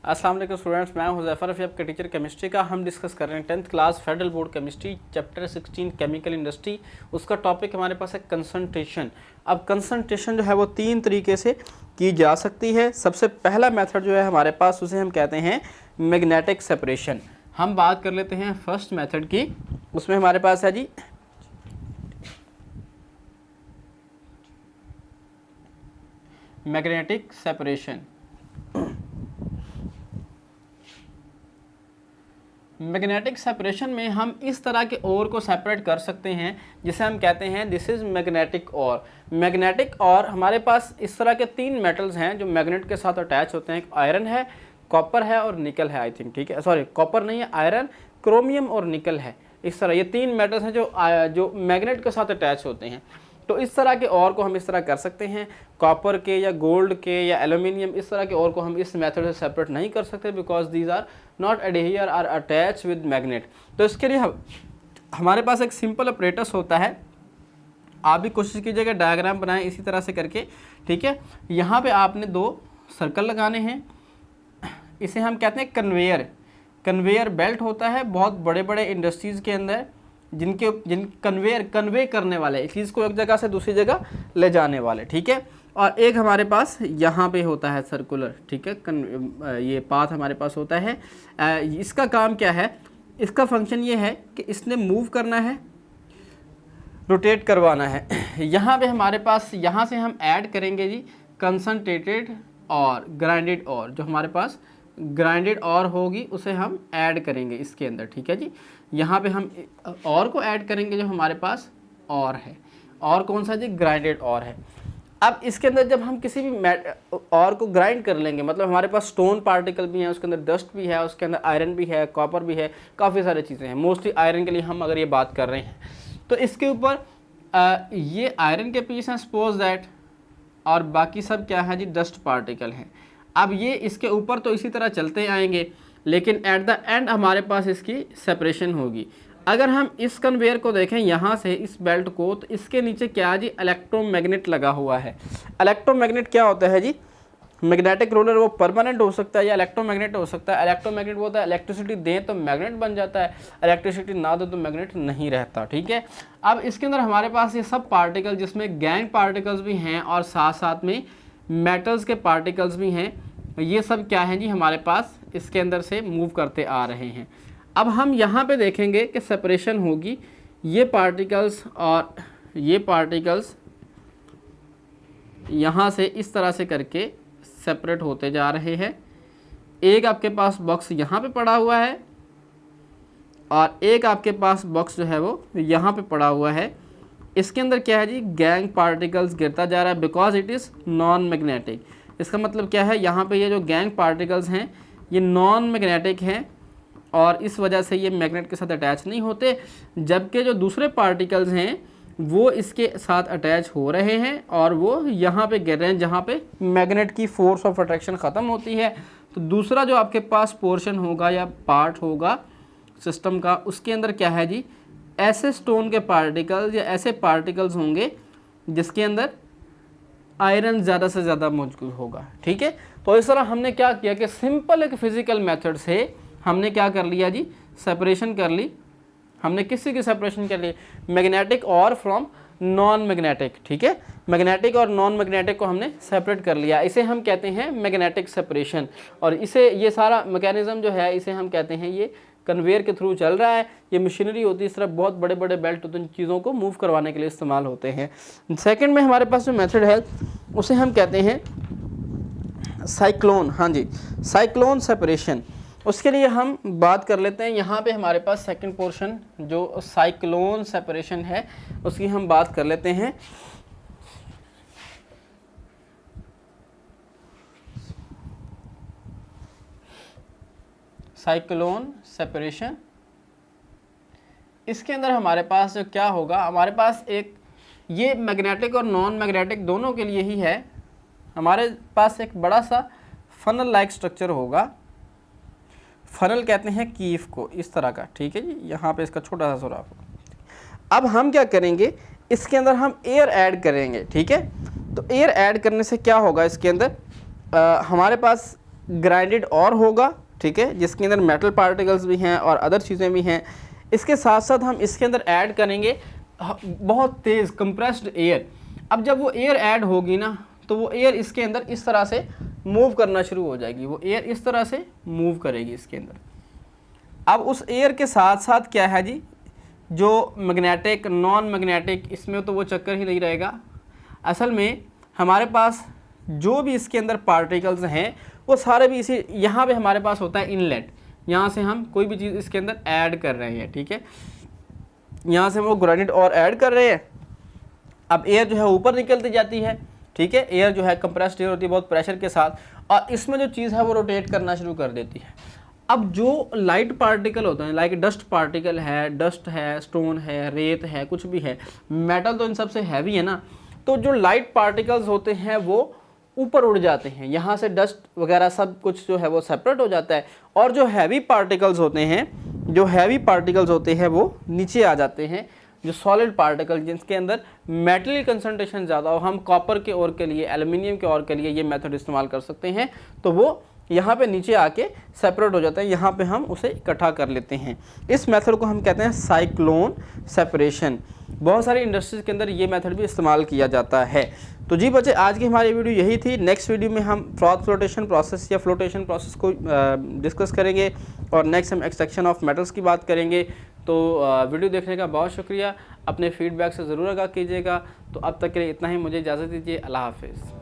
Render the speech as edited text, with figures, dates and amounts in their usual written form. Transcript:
अस्सलाम वालेकुम स्टूडेंट्स, मैं हूं ज़फ़र रफ़ी, आपके टीचर केमिस्ट्री का। हम डिस्कस कर रहे हैं 10th class federal board chemistry chapter 16 chemical industry. उसका टॉपिक हमारे पास है कंसंट्रेशन। अब कंसंट्रेशन जो है वो 3 तरीके से की जा सकती है। सबसे पहला मेथड जो है हमारे पास, उसे हम कहते हैं मैग्नेटिक सेपरेशन। हम बात कर लेते हैं फर्स्ट मेथड की। उसमें हमारे पास है जी मैग्नेटिक सेपरेशन। मैग्नेटिक सेपरेशन में हम इस तरह के ओर को सेपरेट कर सकते हैं जिसे हम कहते हैं this is magnetic ore. Magnetic ore हमारे पास इस तरह के 3 मेटल्स हैं जो मैग्नेट के साथ अटैच होते हैं। एक आयरन है, कॉपर है और निकल है, आई थिंक, ठीक है। सॉरी, कॉपर नहीं है, आयरन, क्रोमियम और निकल है। इस तरह ये 3 मेटल्स हैं जो मैग्नेट के साथ अटैच होते हैं। तो इस तरह के और को हम इस तरह कर सकते हैं। कॉपर के या गोल्ड के या एल्यूमिनियम, इस तरह के और को हम इस मेथड से सेपरेट नहीं कर सकते because these are not adhere or attach with magnet. तो इसके लिए हमारे पास एक सिंपल ऑपरेटस होता है। आप भी कोशिश कीजिएगा डायग्राम बनाएं इसी तरह से करके, ठीक है। यहाँ पे आपने 2 सर्कल लगाने हैं। इसे हम कहते हैं कन्वेयर। कन्वेयर बेल्ट होता है बहुत बड़े बड़े इंडस्ट्रीज़ के अंदर, जिन कन्वे करने वाले, एक चीज़ को एक जगह से दूसरी जगह ले जाने वाले, ठीक है। और एक हमारे पास यहाँ पे होता है सर्कुलर, ठीक है। ये पाथ हमारे पास होता है। इसका काम क्या है? इसका फंक्शन ये है कि इसने मूव करना है, रोटेट करवाना है। यहाँ पे हमारे पास, यहाँ से हम ऐड करेंगे जी कंसंट्रेटेड और ग्राइंडेड और, जो हमारे पास ग्राइंडेड और होगी उसे हम ऐड करेंगे इसके अंदर, ठीक है जी। यहाँ पे हम और को ऐड करेंगे जो हमारे पास और है। और कौन सा जी? ग्राइंडेड और है। अब इसके अंदर जब हम किसी भी और को ग्राइंड कर लेंगे, मतलब हमारे पास स्टोन पार्टिकल भी हैं, उसके अंदर डस्ट भी है, उसके अंदर आयरन भी है, कॉपर भी है, काफ़ी सारी चीज़ें हैं। मोस्टली आयरन के लिए हम अगर ये बात कर रहे हैं तो इसके ऊपर ये आयरन के पीस हैं सपोज दैट, और बाकी सब क्या है जी? डस्ट पार्टिकल हैं। अब ये इसके ऊपर तो इसी तरह चलते आएंगे, लेकिन एट द एंड हमारे पास इसकी सेपरेशन होगी। अगर हम इस कन्वेयर को देखें यहाँ से, इस बेल्ट को, तो इसके नीचे क्या है जी? इलेक्ट्रोमैग्नेट लगा हुआ है। इलेक्ट्रोमैग्नेट क्या होता है जी? मैग्नेटिक रोलर वो परमानेंट हो सकता है या इलेक्ट्रोमैग्नेट हो सकता है। इलेक्ट्रोमैग्नेट वो होता है इलेक्ट्रिसिटी दें तो मैग्नेट बन जाता है, इलेक्ट्रिसिटी ना दो तो मैग्नेट नहीं रहता, ठीक है। अब इसके अंदर हमारे पास ये सब पार्टिकल, जिसमें गैंग पार्टिकल्स भी हैं और साथ साथ में मेटल्स के पार्टिकल्स भी हैं, ये सब क्या है जी? हमारे पास इसके अंदर से मूव करते आ रहे हैं। अब हम यहाँ पे देखेंगे कि सेपरेशन होगी। ये पार्टिकल्स और ये पार्टिकल्स यहाँ से इस तरह से करके सेपरेट होते जा रहे हैं। एक आपके पास बॉक्स यहाँ पे पड़ा हुआ है और एक आपके पास बॉक्स जो है वो यहाँ पे पड़ा हुआ है। इसके अंदर क्या है जी? गैंग पार्टिकल्स गिरता जा रहा है because it is non magnetic. इसका मतलब क्या है? यहाँ पे ये जो गैंग पार्टिकल्स हैं ये नॉन मैग्नेटिक हैं और इस वजह से ये मैग्नेट के साथ अटैच नहीं होते, जबकि जो दूसरे पार्टिकल्स हैं वो इसके साथ अटैच हो रहे हैं और वो यहाँ पे गिर रहे हैं जहाँ पे मैग्नेट की फोर्स ऑफ अट्रैक्शन ख़त्म होती है। तो दूसरा जो आपके पास पोर्शन होगा या पार्ट होगा सिस्टम का, उसके अंदर क्या है जी? ऐसे स्टोन के पार्टिकल्स या ऐसे पार्टिकल्स होंगे जिसके अंदर आयरन ज़्यादा से ज़्यादा मौजूद होगा, ठीक है। तो इस तरह हमने क्या किया कि सिंपल एक फिजिकल मेथड से हमने क्या कर लिया जी? सेपरेशन कर ली। हमने किसी की सेपरेशन कर ली? मैग्नेटिक और फ्रॉम नॉन मैग्नेटिक, ठीक है। मैग्नेटिक और नॉन मैग्नेटिक को हमने सेपरेट कर लिया। इसे हम कहते हैं मैग्नेटिक सेपरेशन। और इसे, ये सारा मैकेनिज्म जो है, इसे हम कहते हैं ये कन्वेयर के थ्रू चल रहा है। ये मशीनरी होती है, इस तरह बहुत बड़े बड़े बेल्ट होते हैं, चीज़ों को मूव करवाने के लिए इस्तेमाल होते हैं। सेकंड में हमारे पास जो मेथड है उसे हम कहते हैं साइक्लोन। हाँ जी, साइक्लोन सेपरेशन। उसके लिए हम बात कर लेते हैं। यहाँ पे हमारे पास सेकंड पोर्शन जो साइक्लोन सेपरेशन है उसकी हम बात कर लेते हैं। साइक्लोन सेपरेशन, इसके अंदर हमारे पास जो क्या होगा, हमारे पास एक, ये मैग्नेटिक और नॉन मैग्नेटिक दोनों के लिए ही है। हमारे पास एक बड़ा सा फनल लाइक स्ट्रक्चर होगा। फनल कहते हैं कीफ को, इस तरह का, ठीक है जी। यहाँ पे इसका छोटा सा सुराख होगा। अब हम क्या करेंगे? इसके अंदर हम एयर ऐड करेंगे, ठीक है। तो एयर ऐड करने से क्या होगा? इसके अंदर हमारे पास ग्राइंडेड और होगा, ठीक है, जिसके अंदर मेटल पार्टिकल्स भी हैं और अदर चीज़ें भी हैं। इसके साथ साथ हम इसके अंदर ऐड करेंगे बहुत तेज़ कंप्रेस्ड एयर। अब जब वो एयर ऐड होगी ना, तो वो एयर इसके अंदर इस तरह से मूव करना शुरू हो जाएगी, वो एयर इस तरह से मूव करेगी इसके अंदर। अब उस एयर के साथ साथ क्या है जी, जो मैग्नेटिक नॉन मैग्नेटिक, इसमें तो वो चक्कर ही नहीं रहेगा। असल में हमारे पास जो भी इसके अंदर पार्टिकल्स हैं वो सारे भी इसी, यहाँ पे हमारे पास होता है इनलेट, यहाँ से हम कोई भी चीज़ इसके अंदर ऐड कर रहे हैं, ठीक है, यहाँ से वो ग्रेनाइट और ऐड कर रहे हैं। अब एयर जो है ऊपर निकलती जाती है, ठीक है, एयर जो है कंप्रेस्ड एयर होती है बहुत प्रेशर के साथ, और इसमें जो चीज़ है वो रोटेट करना शुरू कर देती है। अब जो लाइट पार्टिकल होते हैं, लाइक डस्ट पार्टिकल है, डस्ट है, स्टोन है, रेत है, कुछ भी है, मेटल तो इन सबसे हैवी है ना, तो जो लाइट पार्टिकल्स होते हैं वो ऊपर उड़ जाते हैं, यहाँ से डस्ट वगैरह सब कुछ जो है वो सेपरेट हो जाता है, और जो हैवी पार्टिकल्स होते हैं वो नीचे आ जाते हैं। जो सॉलिड पार्टिकल जिसके अंदर मेटल की कंसंट्रेशन ज़्यादा हो, हम कॉपर के ओर के लिए, एल्युमिनियम के ओर के लिए ये मेथड इस्तेमाल कर सकते हैं, तो वो यहाँ पे नीचे आके सेपरेट हो जाता है, यहाँ पे हम उसे इकट्ठा कर लेते हैं। इस मेथड को हम कहते हैं साइक्लोन सेपरेशन। बहुत सारी इंडस्ट्रीज़ के अंदर ये मेथड भी इस्तेमाल किया जाता है। तो जी बच्चे, आज की हमारी वीडियो यही थी। नेक्स्ट वीडियो में हम फ्रॉथ फ्लोटेशन प्रोसेस या फ्लोटेशन प्रोसेस को डिस्कस करेंगे, और नेक्स्ट हम एक्सट्रैक्शन ऑफ मेटल्स की बात करेंगे। तो वीडियो देखने का बहुत शुक्रिया, अपने फीडबैक से ज़रूर आगाह कीजिएगा। तो अब तक के लिए इतना ही, मुझे इजाज़त दीजिए, अल्लाह हाफिज़।